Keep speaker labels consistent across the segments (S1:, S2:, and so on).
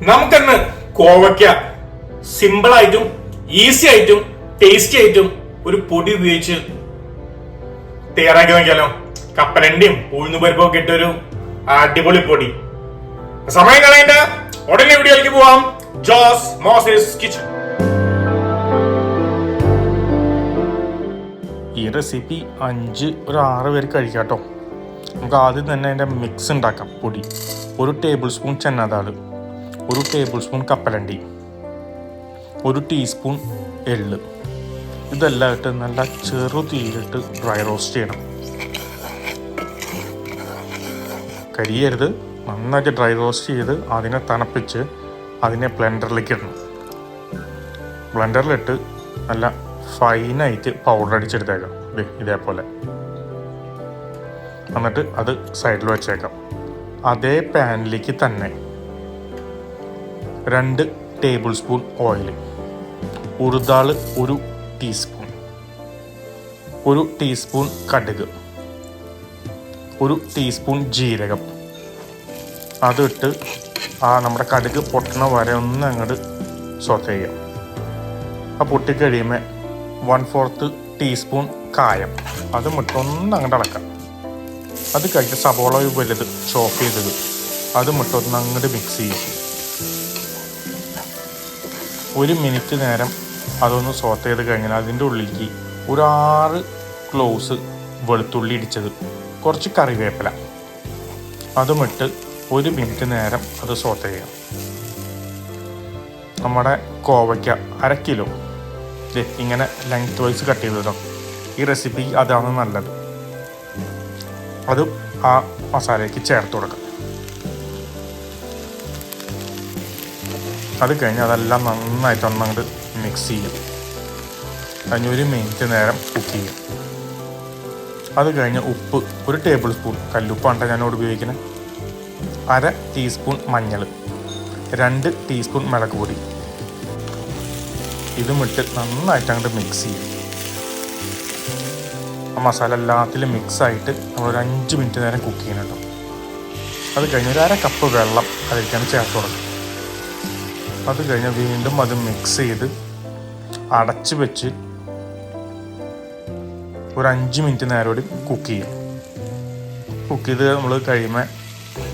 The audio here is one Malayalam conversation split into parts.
S1: നമുക്കെന്ന് കോവയ്ക്ക സിമ്പിൾ ആയിട്ടും ഈസി ആയിട്ടും ടേസ്റ്റി ആയിട്ടും ഒരു പൊടി ഉപയോഗിച്ച് തയ്യാറാക്കി നോക്കിയാലോ. കപ്പലണ്ടിയും ഉഴുന്നുപരിപ്പും ഒക്കെ ഇട്ടൊരു അടിപൊളി പൊടി. സമയം കളയണ്ട, ഉടനെ വീഡിയോയിലേക്ക് പോവാം. Jose Moses Kitchen. ഈ റെസിപ്പി 6 പേര് കഴിക്കാട്ടോ. നമുക്ക് ആദ്യം തന്നെ അതിൻ്റെ മിക്സ് ഉണ്ടാക്കാം. പൊടി 1 ടേബിൾ സ്പൂൺ ചെന്നദാൾ, 1 ടേബിൾ സ്പൂൺ കപ്പലണ്ടി, 1 ടീസ്പൂൺ എള്ള്. ഇതെല്ലാം ഇട്ട് നല്ല ചെറു തീയിലിട്ട് ഡ്രൈ റോസ്റ്റ് ചെയ്യണം. കരിയരുത്. നന്നായിട്ട് ഡ്രൈ റോസ്റ്റ് ചെയ്ത് അതിനെ തണുപ്പിച്ച് അതിനെ ബ്ലെൻഡറിലേക്ക് ഇടണം. ബ്ലെൻഡറിലിട്ട് നല്ല ഫൈനായിട്ട് പൗഡർ അടിച്ചെടുത്തേക്കാം. ഇതേപോലെ. എന്നിട്ട് അത് സൈഡിൽ വെച്ചേക്കാം. അതേ പാനിലേക്ക് തന്നെ 2 ടേബിൾ സ്പൂൺ ഓയിൽ, ഉഴുതാൾ 1 ടീസ്പൂൺ, 1 ടീസ്പൂൺ കടുക്, 1 ടീസ്പൂൺ ജീരകം. അതിട്ട് നമ്മുടെ കടുക് പൊട്ടണ വരെ ഒന്ന് അങ്ങോട്ട് സോട്ട് ചെയ്യാം. ആ പൊട്ടിക്കഴിയുമ്പോൾ 1/4 ടീസ്പൂൺ കായം അതും ഇട്ട് ഒന്ന് അങ്ങോട്ട് ഇളക്കാം. അത് കഴിഞ്ഞ് സവോള വലുത് ചോപ്പ് ചെയ്തത് അതും ഇട്ട് ഒന്ന് അങ്ങോട്ട് മിക്സ് ചെയ്യും. 1 മിനിറ്റ് നേരം അതൊന്ന് സോട്ട് ചെയ്ത് കഴിഞ്ഞാൽ അതിൻ്റെ ഉള്ളിലേക്ക് 6 ക്ലോസ് വെളുത്തുള്ളി ഇടിച്ചത്, കുറച്ച് കറിവേപ്പില അതും ഇട്ട് 1 മിനിറ്റ് നേരം അത് സോട്ട് ചെയ്യാം. നമ്മുടെ കോവയ്ക്ക 1/2 കിലോ ഇങ്ങനെ ലെങ്ത് വൈസ് കട്ട് ചെയ്തതോ. ഈ റെസിപ്പി അതാണ് നല്ലത്. അത് ആ മസാലയ്ക്ക് ചേർത്ത് കൊടുക്കാം. അത് കഴിഞ്ഞ് അതെല്ലാം നന്നായിട്ട് ഒന്നങ്ങോട്ട് മിക്സ് ചെയ്യും. അതിന് 1 മിനിറ്റ് നേരം കുക്ക് ചെയ്യും. അത് കഴിഞ്ഞ് ഉപ്പ് 1 ടേബിൾ സ്പൂൺ, കല്ലുപ്പാണ് ഞാനോട് ഉപയോഗിക്കുന്നത്, 1/2 ടീസ്പൂൺ മഞ്ഞൾ, 2 ടീസ്പൂൺ മുളക് പൊടി. ഇതും ഇട്ട് നന്നായിട്ട് അങ്ങോട്ട് മിക്സ് ചെയ്യും. ആ മസാല എല്ലാത്തിലും മിക്സായിട്ട് നമ്മളൊരു 5 മിനിറ്റ് നേരം കുക്ക് ചെയ്യണം കേട്ടോ. അത് കഴിഞ്ഞ് 1/2 കപ്പ് വെള്ളം അതിലേക്കാണ് ചേർത്ത് കൊടുക്കുക. അത് കഴിഞ്ഞ് വീണ്ടും അത് മിക്സ് ചെയ്ത് അടച്ച് വെച്ച് ഒരു 5 മിനിറ്റ് നേരം കൂടി കുക്ക് ചെയ്യും. കുക്ക് ചെയ്ത് നമ്മൾ കഴിയുമ്പോൾ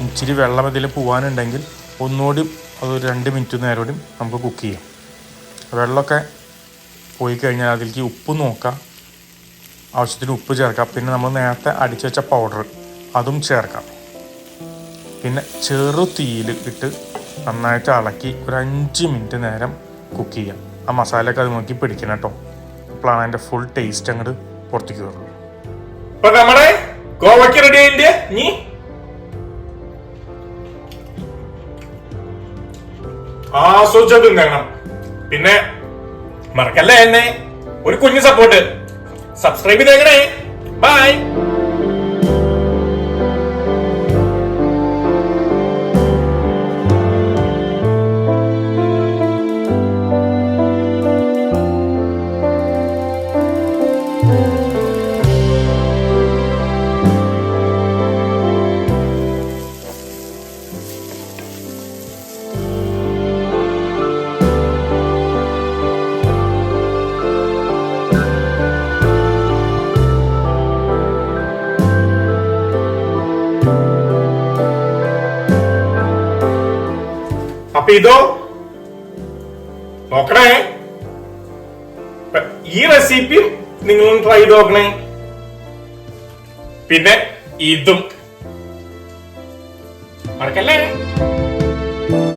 S1: ഇച്ചിരി വെള്ളം ഇതിൽ പോകാനുണ്ടെങ്കിൽ ഒന്നുകൂടി അതൊരു 2 മിനിറ്റ് നേരം കൂടി നമുക്ക് കുക്ക് ചെയ്യാം. വെള്ളമൊക്കെ പോയി കഴിഞ്ഞാൽ അതിലേക്ക് ഉപ്പ് നോക്കാം, ആവശ്യത്തിന് ഉപ്പ് ചേർക്കാം. പിന്നെ നമ്മൾ നേരത്തെ അടിച്ചു വെച്ച പൗഡർ അതും ചേർക്കാം. പിന്നെ ചെറു തീയിൽ ഇട്ട് നന്നായിട്ട് ഇളക്കി ഒരു 5 മിനിറ്റ് നേരം കുക്ക് ചെയ്യാം. ആ മസാലയൊക്കെ അത് നോക്കി പിടിക്കണം കേട്ടോ. അപ്പോഴാണ് അതിൻ്റെ ഫുൾ ടേസ്റ്റ് അങ്ങോട്ട് പുറത്തേക്ക് വരുള്ളൂ. ഇപ്പൊ നമ്മുടെ കോവയ്ക്ക് റെഡി ആയിട്ട് നീ ആസ്വദിച്ചത് തിന്നണം. പിന്നെ മറക്കല്ലേ എന്നെ ഒരു കുഞ്ഞു സപ്പോർട്ട്, സബ്സ്ക്രൈബ് ചെയ്തേക്കണേ. ബൈ. അപ്പൊ ഇതോ നോക്കണേ. ഈ റെസിപ്പി നിങ്ങളും ട്രൈ ചെയ്ത് നോക്കണേ. പിന്നെ ഇതും മറക്കല്ലേ.